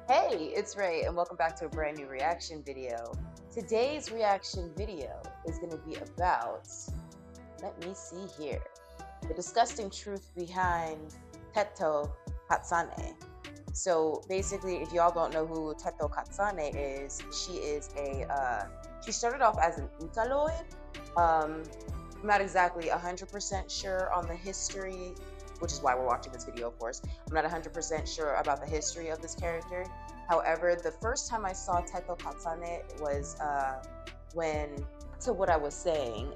Hey, it's Ray, and welcome back to a brand new reaction video. Today's reaction video is going to be about, let me see here, the disgusting truth behind Teto Kasane. So basically, if y'all don't know who Teto Kasane is, she started off as an Vocaloid. I'm not exactly 100% sure on the history, which is why we're watching this video, of course. I'm not 100% sure about the history of this character. However, the first time I saw Teto Kasane was what I was saying.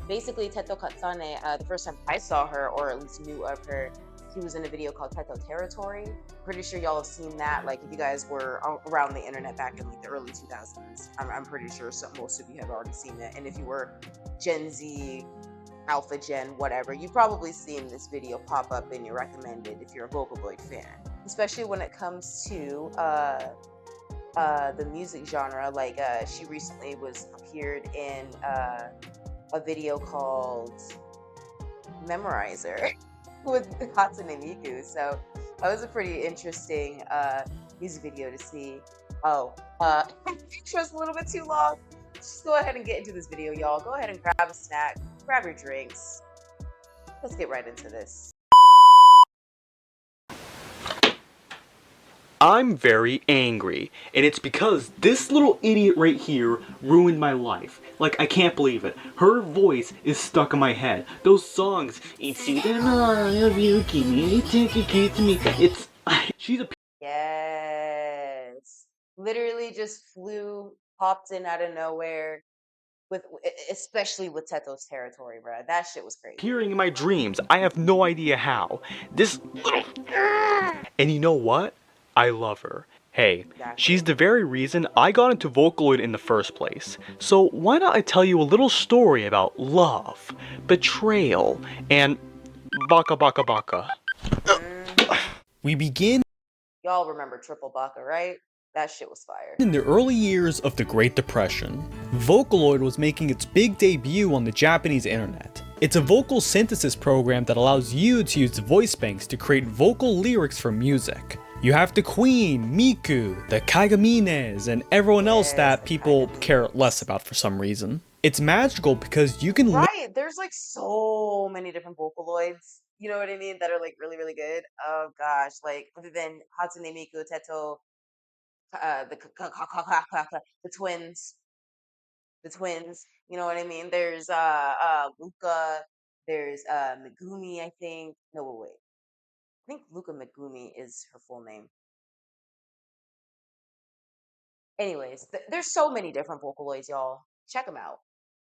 Basically, Teto Kasane, the first time I saw her, or at least knew of her, she was in a video called Teto Territory. Pretty sure y'all have seen that. Like, if you guys were around the internet back in like the early 2000s, I'm pretty sure most of you have already seen it. And if you were Gen Z, Alpha Gen, whatever, you've probably seen this video pop up in your recommended if you're a Vocaloid fan. Especially when it comes to the music genre. Like, she recently appeared in a video called Memorizer with Kasane Miku. So that was a pretty interesting music video to see. Intro was a little bit too long. Just go ahead and get into this video, y'all. Go ahead and grab a snack, grab your drinks. Let's get right into this. I'm very angry, and it's because this little idiot right here ruined my life. Like, I can't believe it. Her voice is stuck in my head. Those songs, it's she's a Yes. Literally just popped in out of nowhere. Especially with Teto's Territory, bruh. That shit was crazy. appearing in my dreams. I have no idea how. This little... And you know what? I love her. Hey, she's the very reason I got into Vocaloid in the first place. So why not I tell you a little story about love, betrayal, and baka baka baka. We begin... Y'all remember Triple Baka, right? That shit was fire. In the early years of the Great Depression, Vocaloid was making its big debut on the Japanese internet. It's a vocal synthesis program that allows you to use voice banks to create vocal lyrics for music. You have the Queen, Miku, the Kagamines, and everyone else that people care less about for some reason. It's magical because you can... Right, there's like so many different Vocaloids, you know what I mean, that are like really, really good. Oh gosh, like other than Hatsune Miku, Teto, the twins, you know what I mean? There's Luca, there's Megumi, I think. No, wait. I think Luca Megumi is her full name. Anyways, there's so many different Vocaloids, y'all. Check them out.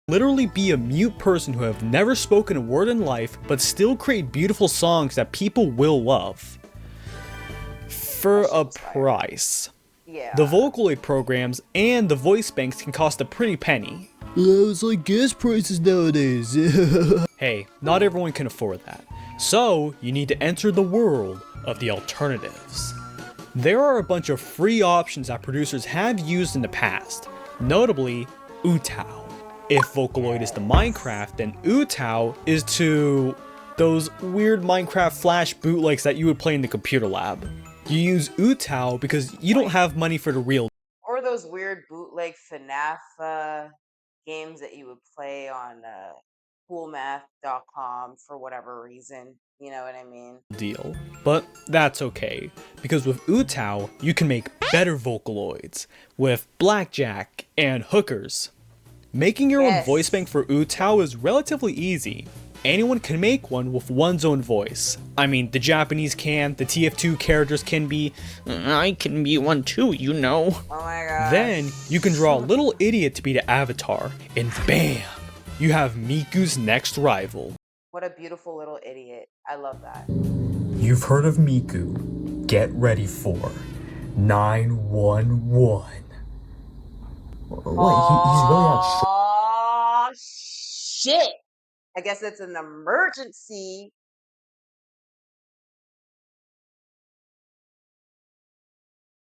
Literally be a mute person who have never spoken a word in life, but still create beautiful songs that people will love. For a price. Yeah. The Vocaloid programs and the voice banks can cost a pretty penny. It's like gas prices nowadays. Hey, not everyone can afford that. So, you need to enter the world of the alternatives. There are a bunch of free options that producers have used in the past, notably Utao. If Vocaloid is to Minecraft, then Utao is to those weird Minecraft Flash bootlegs that you would play in the computer lab. You use Utao because you don't have money for the real. Or those weird bootleg FNAF games that you would play on coolmath.com for whatever reason, you know what I mean? Deal. But that's okay, because with Utao, you can make better Vocaloids with blackjack and hookers. Making your own voice bank for Utao is relatively easy. Anyone can make one with one's own voice. I mean, the Japanese can, the TF2 characters can be, I can be one too, you know. Oh my god. Then, you can draw a little idiot to be the avatar, and BAM! You have Miku's next rival. What a beautiful little idiot. I love that. You've heard of Miku. Get ready for 911. Wait, he's really that short. Oh, shit! I guess it's an emergency.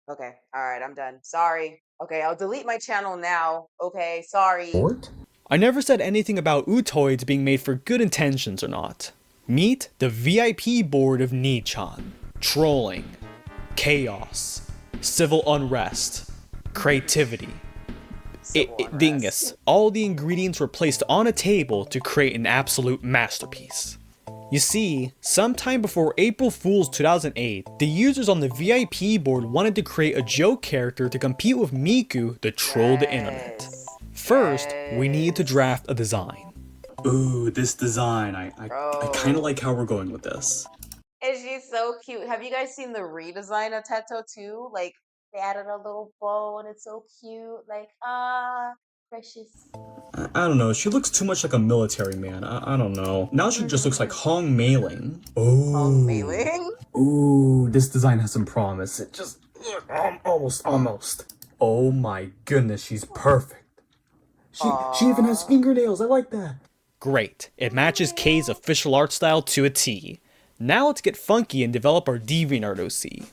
Okay, alright, I'm done. Sorry. Okay, I'll delete my channel now. Okay, sorry. What? I never said anything about Utoids being made for good intentions or not. Meet the VIP board of Nichan. Trolling. Chaos. civil unrest, creativity. Civil Dingus. All the ingredients were placed on a table to create an absolute masterpiece. You see, sometime before April Fool's 2008, the users on the VIP board wanted to create a joke character to compete with Miku to troll the internet. First, we need to draft a design. Ooh, this design. I kind of like how we're going with this. And she's so cute. Have you guys seen the redesign of Teto too? Like, they added a little bow and it's so cute. Like, precious. I don't know, she looks too much like a military man. I don't know. Now she just looks like Hong Mei-ling. Oh. Hong Mei-ling? Ooh, this design has some promise. It just... almost. Oh my goodness, she's perfect. She even has fingernails. I like that. Great. It matches Kei's official art style to a T. Now let's get funky and develop our DeviantArt OC.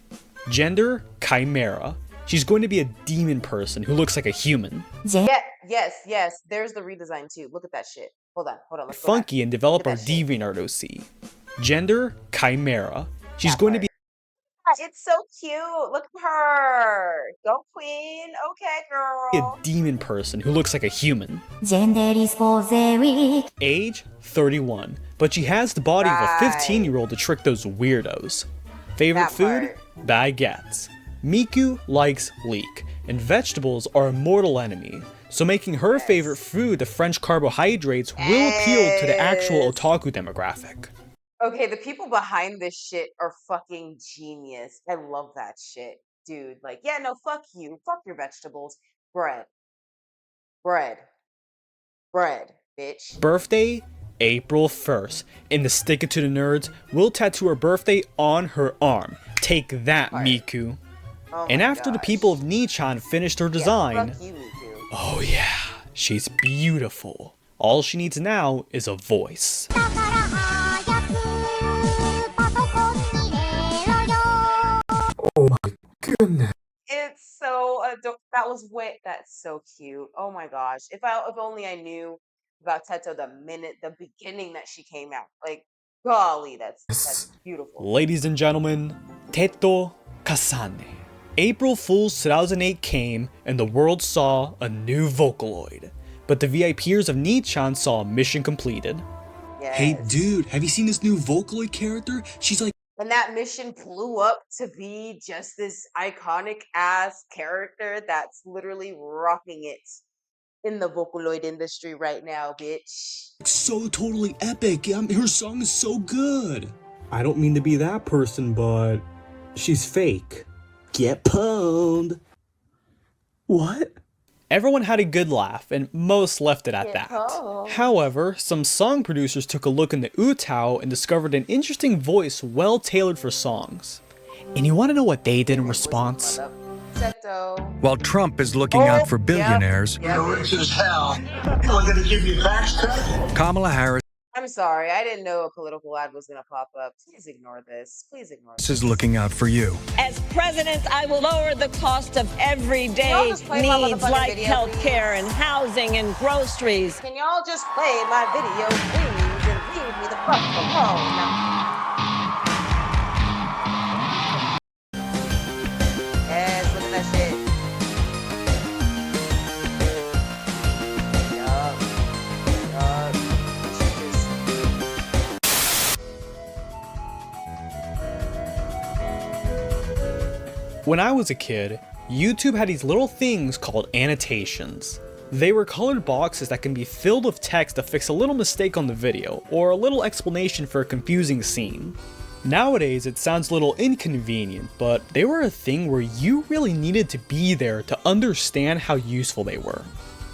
Gender, Chimera. She's going to be a demon person who looks like a human. Yeah, yes. There's the redesign too. Look at that shit. Hold on. Let's go funky back. And develop our DeviantArt OC. Gender, Chimera. She's going to be... It's so cute. Look at her. Go queen. Okay, girl. A demon person who looks like a human. Age, 31. But she has the body of a 15-year-old to trick those weirdos. Favorite food? Baguettes. Miku likes leek, and vegetables are a mortal enemy. So making her favorite food, the French carbohydrates, will appeal to the actual otaku demographic. Okay, the people behind this shit are fucking genius. I love that shit. Dude, like, yeah, no, fuck you. Fuck your vegetables. Bread, bitch. Birthday, April 1st. In the Stick It to the Nerds, we'll tattoo her birthday on her arm. Take that, Miku. Oh and after the people of Nichan finished her design... fuck you, Miku. Oh yeah, she's beautiful. All she needs now is a voice. Oh my goodness. It's so that's so cute. Oh my gosh. If only I knew about Teto the beginning that she came out. Like, golly, that's beautiful. Ladies and gentlemen, Teto Kasane. April Fool's 2008 came and the world saw a new Vocaloid. But the VIPers of Nichan saw mission completed. Yes. Hey dude, have you seen this new Vocaloid character? She's like... When that mission blew up to be just this iconic ass character that's literally rocking it in the Vocaloid industry right now, bitch. So totally epic. Her song is so good. I don't mean to be that person, but she's fake. Get pwned. What? Everyone had a good laugh, and most left it at that. However, some song producers took a look in the Utao and discovered an interesting voice well tailored for songs. And you want to know what they did in response? While Trump is looking out for billionaires, You're rich as hell. We're gonna give you tax cut. Kamala Harris I'm sorry, I didn't know a political ad was gonna pop up. Please ignore this. Please ignore this. is looking out for you. As president, I will lower the cost of everyday needs like healthcare and housing and groceries. Can y'all just play my video, please, and leave me the fuck alone? Yes, look at that shit. When I was a kid, YouTube had these little things called annotations. They were colored boxes that can be filled with text to fix a little mistake on the video, or a little explanation for a confusing scene. Nowadays, it sounds a little inconvenient, but they were a thing where you really needed to be there to understand how useful they were.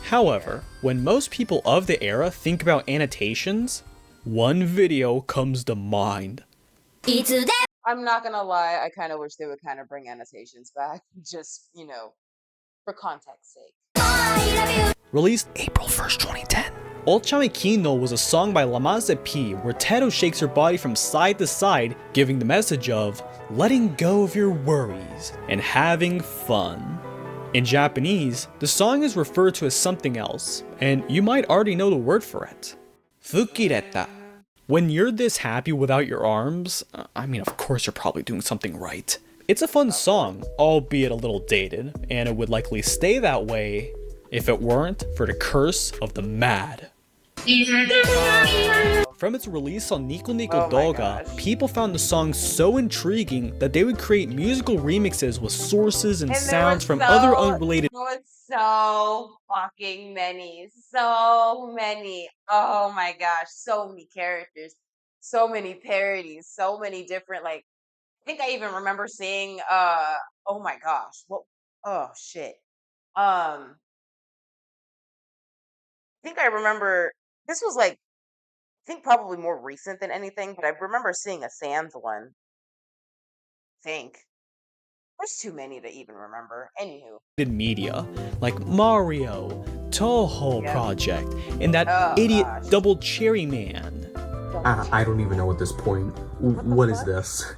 However, when most people of the era think about annotations, one video comes to mind. I'm not gonna lie, I kind of wish they would kind of bring annotations back, just, you know, for context's sake. Released April 1st, 2010. Ochame Kino was a song by Lamaze P where Teto shakes her body from side to side, giving the message of letting go of your worries and having fun. In Japanese, the song is referred to as something else, and you might already know the word for it. Fukireta. When you're this happy without your arms, I mean, of course you're probably doing something right. It's a fun song, albeit a little dated, and it would likely stay that way if it weren't for the curse of the mad. From its release on Nico Nico Doga, people found the song so intriguing that they would create musical remixes with sources and sounds from other unrelated. There was so fucking many. So many. Oh my gosh. So many characters. So many parodies. So many different, like, I think I even remember seeing, oh my gosh. What? Oh shit. I think I remember, this was like, I think probably more recent than anything, but I remember seeing a Sans one. I think. There's too many to even remember. Anywho. Media, like Mario, Toho Project, and that idiot Double Cherry Man. I don't even know at this point. What is this?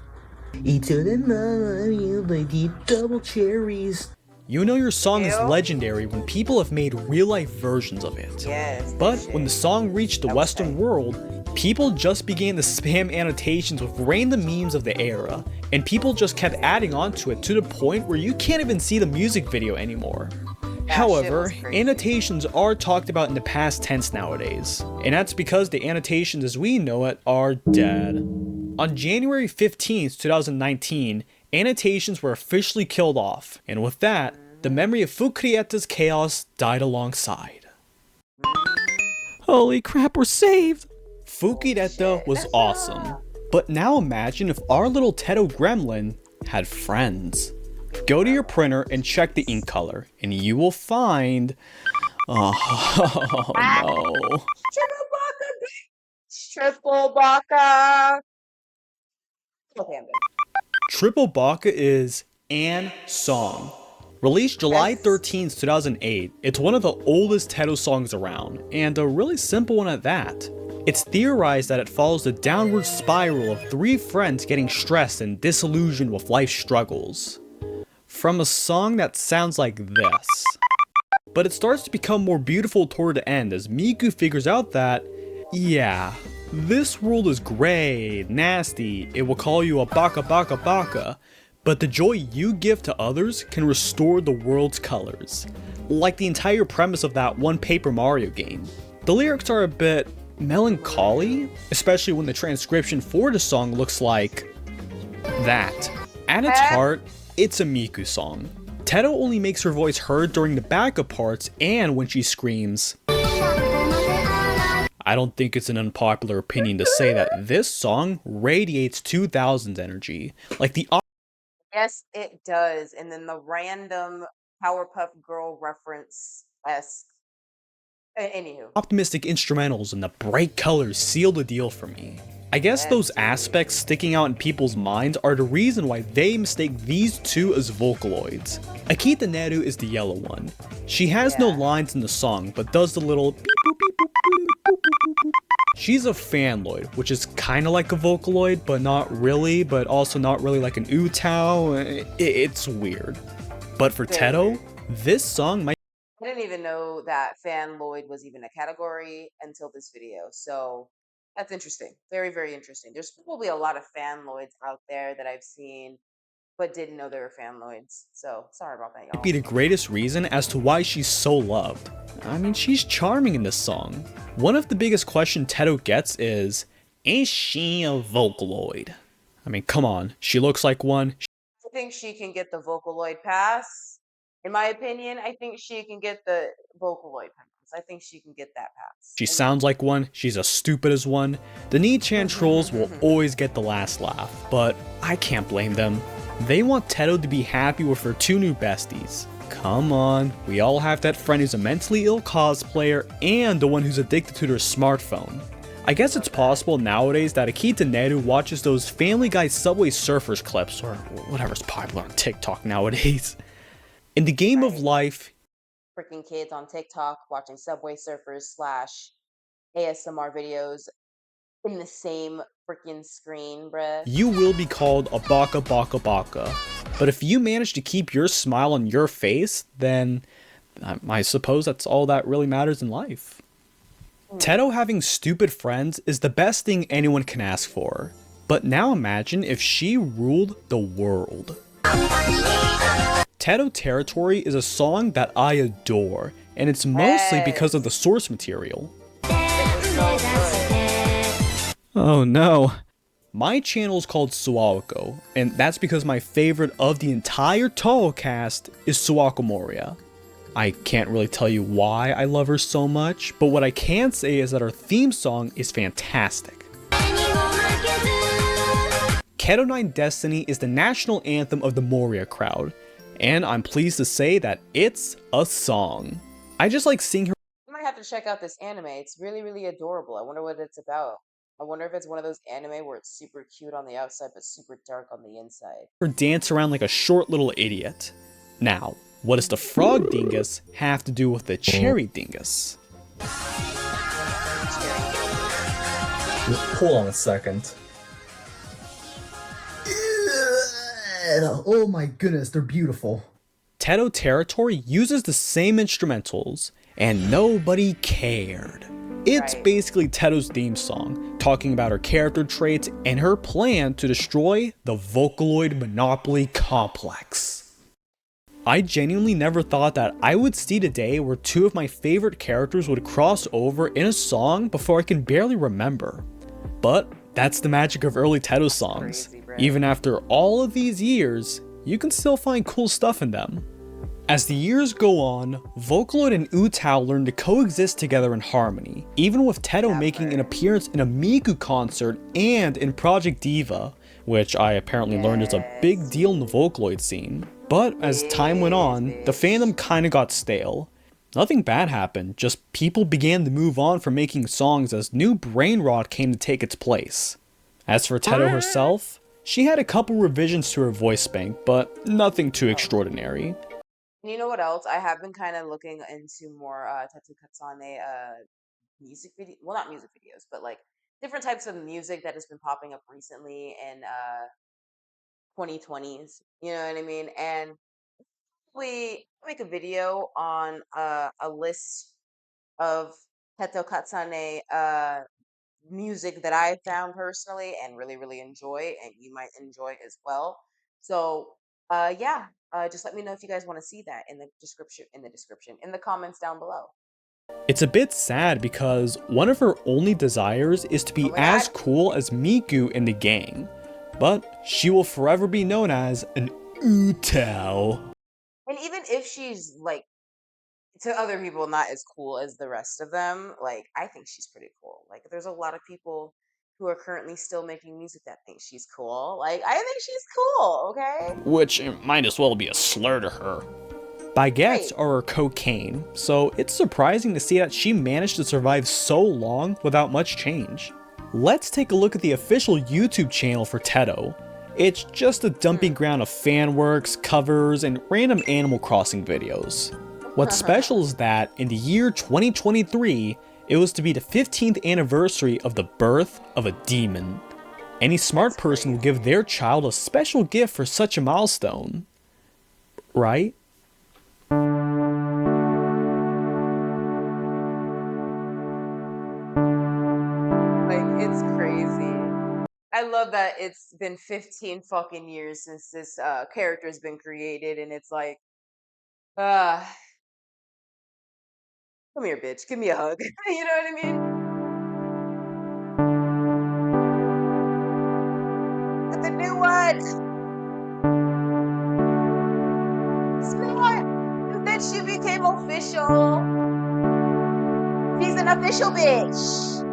Eat to the Mario by the Double Cherries. You know your song is legendary when people have made real-life versions of it. Yes. But when the song reached the Western world, people just began to spam annotations with random memes of the era, and people just kept adding onto it to the point where you can't even see the music video anymore. However, annotations are talked about in the past tense nowadays, and that's because the annotations as we know it are dead. On January 15th, 2019, annotations were officially killed off, and with that, the memory of Fukrieta's chaos died alongside. Holy crap, we're saved! Fukireta was awesome, but now imagine if our little Teto gremlin had friends. Go to your printer and check the ink color, and you will find... Oh no. Triple Baka! Okay, I'm good. Triple Baka is an song. Released July 13th, 2008, it's one of the oldest Teto songs around, and a really simple one at that. It's theorized that it follows the downward spiral of three friends getting stressed and disillusioned with life's struggles. From a song that sounds like this. But it starts to become more beautiful toward the end as Miku figures out that, yeah, this world is gray, nasty, it will call you a baka baka baka, but the joy you give to others can restore the world's colors. Like the entire premise of that one Paper Mario game. The lyrics are a bit melancholy, especially when the transcription for the song looks like that. At its heart, it's a Miku song. Teto only makes her voice heard during the backup parts and when she screams. I don't think it's an unpopular opinion to say that this song radiates 2000s energy. Like the Yes, it does. And then the random Powerpuff Girl reference. Anywho. Optimistic instrumentals and the bright colors seal the deal for me. I guess those aspects sticking out in people's minds are the reason why they mistake these two as Vocaloids. Akita Neru is the yellow one. She has no lines in the song, but does the little beep boop beep boop boop boop boop boop. She's a Fanloid, which is kinda like a Vocaloid, but not really, but also not really like an Utao. It's weird. But for Teto, this song might... I didn't even know that Fanloid was even a category until this video, so that's interesting. Very, very interesting. There's probably a lot of Fanloids out there that I've seen, but didn't know they were Fanloids. So sorry about that, y'all. Be the greatest reason as to why she's so loved. I mean, she's charming in this song. One of the biggest questions Teto gets is she a Vocaloid? I mean, come on, she looks like one. I think she can get the Vocaloid pass. In my opinion, I think she can get the Vocaloid pass. I think she can get that pass. She sounds like one, she's as stupid as one. The Nichan trolls will always get the last laugh, but I can't blame them. They want Teto to be happy with her two new besties. Come on, we all have that friend who's a mentally ill cosplayer and the one who's addicted to their smartphone. I guess it's possible nowadays that Akita Neru watches those Family Guy Subway Surfers clips, or whatever's popular on TikTok nowadays. In the game of life, freaking kids on TikTok watching Subway Surfers / ASMR videos in the same freaking screen, bruh. You will be called a baka baka baka. But if you manage to keep your smile on your face, then I suppose that's all that really matters in life. Teto having stupid friends is the best thing anyone can ask for. But now imagine if she ruled the world. Teto Territory is a song that I adore, and it's mostly because of the source material. Oh no. My channel is called Suwako, and that's because my favorite of the entire Toho cast is Suwako Moria. I can't really tell you why I love her so much, but what I can say is that her theme song is fantastic. Keto 9 Destiny is the national anthem of the Moria crowd, and I'm pleased to say that it's a song. I just like seeing her. You might have to check out this anime. It's really, really adorable. I wonder what it's about. I wonder if it's one of those anime where it's super cute on the outside but super dark on the inside. Her dance around like a short little idiot. Now, what does the frog dingus have to do with the cherry dingus? Hold on a second. Oh my goodness, they're beautiful. Teto Territory uses the same instrumentals, and nobody cared. It's basically Teto's theme song, talking about her character traits and her plan to destroy the Vocaloid Monopoly complex. I genuinely never thought that I would see the day where two of my favorite characters would cross over in a song before I can barely remember. But that's the magic of early Teto songs. Even after all of these years, you can still find cool stuff in them. As the years go on, Vocaloid and Utao learn to coexist together in harmony, even with Teto making an appearance in a Miku concert and in Project Diva, which I apparently learned is a big deal in the Vocaloid scene. But as time went on, the fandom kinda got stale. Nothing bad happened, just people began to move on from making songs as new brain rot came to take its place. As for Teto herself, she had a couple revisions to her voice bank, but nothing too extraordinary. You know what else? I have been kind of looking into more Teto Kasane music video. Well, not music videos, but like different types of music that has been popping up recently in 2020s. You know what I mean? And we make a video on a list of Teto Kasane music that I found personally and really, really enjoy, and you might enjoy as well. So yeah, just let me know if you guys want to see that in the description, in the comments down below. It's a bit sad because one of her only desires is to be as cool as Miku in the gang, but she will forever be known as an Utao. And even if she's like, to other people, not as cool as the rest of them, like, I think she's pretty cool. Like, there's a lot of people who are currently still making music that think she's cool. Like, I think she's cool, okay? Which might as well be a slur to her. Baguettes are her cocaine, so it's surprising to see that she managed to survive so long without much change. Let's take a look at the official YouTube channel for Teto. It's just a dumping ground of fan works, covers, and random Animal Crossing videos. What's special is that in the year 2023, it was to be the 15th anniversary of the birth of a demon. Any smart person will give their child a special gift for such a milestone. Right? Like, it's crazy. I love that it's been 15 fucking years since this character's been created, and it's like, come here, bitch. Give me a hug. You know what I mean? And the new one. And then she became official. She's an official bitch.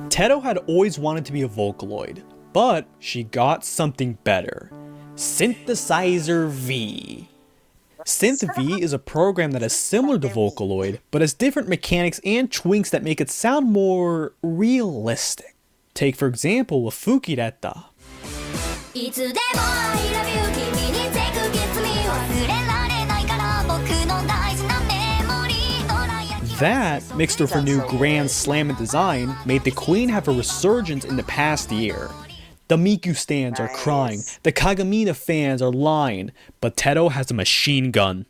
Teto had always wanted to be a Vocaloid, but she got something better. Synthesizer V. Synth V is a program that is similar to Vocaloid, but has different mechanics and tweaks that make it sound more realistic. Take for example with Fukireta. That, mixed with her new grand slammin' design, made the queen have a resurgence in the past year. The Miku stans are crying, the Kagamina fans are lying, but Teto has a machine gun.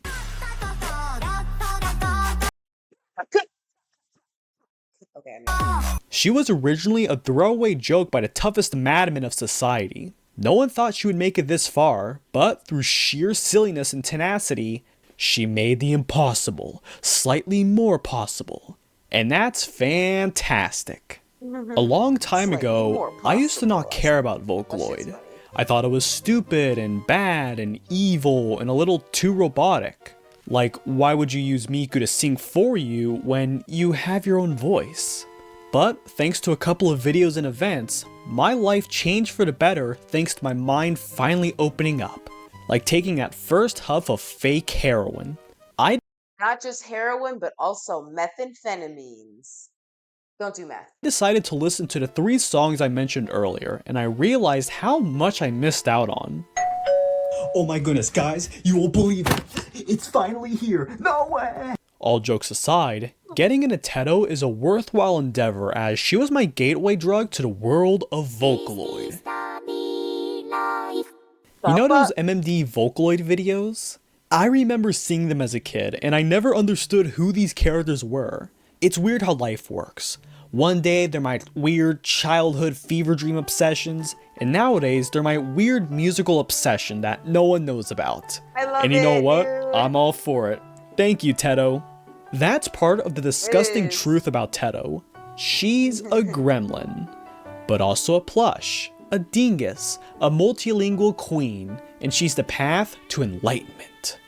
okay. No. She was originally a throwaway joke by the toughest madmen of society. No one thought she would make it this far, but through sheer silliness and tenacity, she made the impossible slightly more possible. And that's fantastic. A long time ago, I used to not care about Vocaloid. I thought it was stupid and bad and evil and a little too robotic. Like, why would you use Miku to sing for you when you have your own voice? But thanks to a couple of videos and events, my life changed for the better thanks to my mind finally opening up. Like taking that first huff of fake heroin. Not just heroin, but also methamphetamines. Don't do meth. Decided to listen to the 3 songs I mentioned earlier, and I realized how much I missed out on. Oh my goodness, guys, you won't believe it. It's finally here. No way! All jokes aside, getting into Teto is a worthwhile endeavor as she was my gateway drug to the world of Vocaloid. You know those MMD Vocaloid videos? I remember seeing them as a kid, and I never understood who these characters were. It's weird how life works. One day they're my weird childhood fever dream obsessions, and nowadays they're my weird musical obsession that no one knows about. I love and you know what? Dude. I'm all for it. Thank you, Teto. That's part of the disgusting truth about Teto. She's a gremlin, but also a plush, a dingus, a multilingual queen, and she's the path to enlightenment.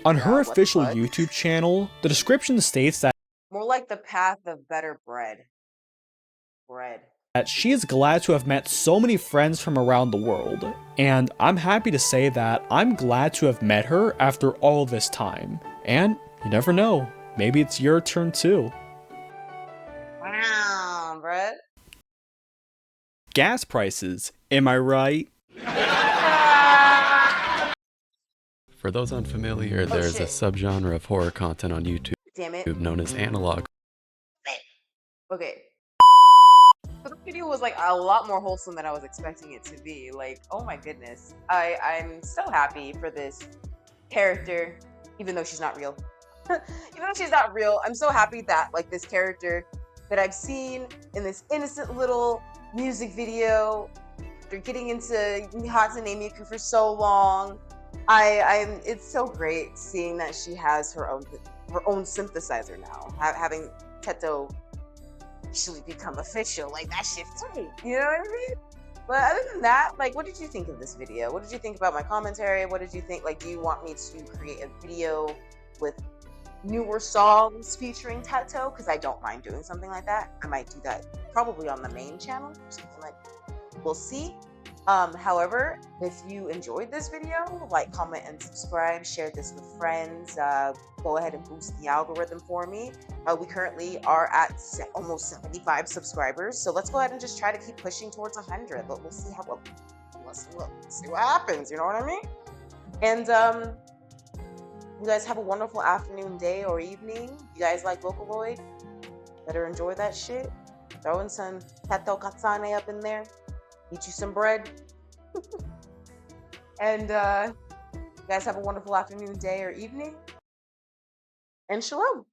On her official YouTube channel, the description states that more like the path of better bread. That she is glad to have met so many friends from around the world, and I'm happy to say that I'm glad to have met her after all this time. And you never know, maybe it's your turn too. Wow, bruh. Gas prices, am I right? For those unfamiliar, there's a subgenre of horror content on YouTube Damn it. known as analog. Okay. So the video was like a lot more wholesome than I was expecting it to be. Like, oh my goodness. I'm so happy for this character, even though she's not real. Even though she's not real, I'm so happy that like this character that I've seen in this innocent little music video, they're getting into Kasane Miku for so long. It's so great seeing that she has her own synthesizer now, having Teto actually become official. Like, that shit's sweet, you know what I mean? But other than that, like, what did you think of this video? What did you think about my commentary? What did you think? Like, do you want me to create a video with newer songs featuring Teto? Because I don't mind doing something like that. I might do that probably on the main channel or something like that. We'll see. However, if you enjoyed this video, like, comment, and subscribe, share this with friends, go ahead and boost the algorithm for me. We currently are at almost 75 subscribers, so let's go ahead and just try to keep pushing towards 100. We'll see how well, let's see what happens, you know what I mean? And you guys have a wonderful afternoon, day, or evening. You guys like Vocaloid? Better enjoy that shit. Throw in some Teto Kasane up in there. Eat you some bread. And you guys have a wonderful afternoon, day, or evening. And shalom.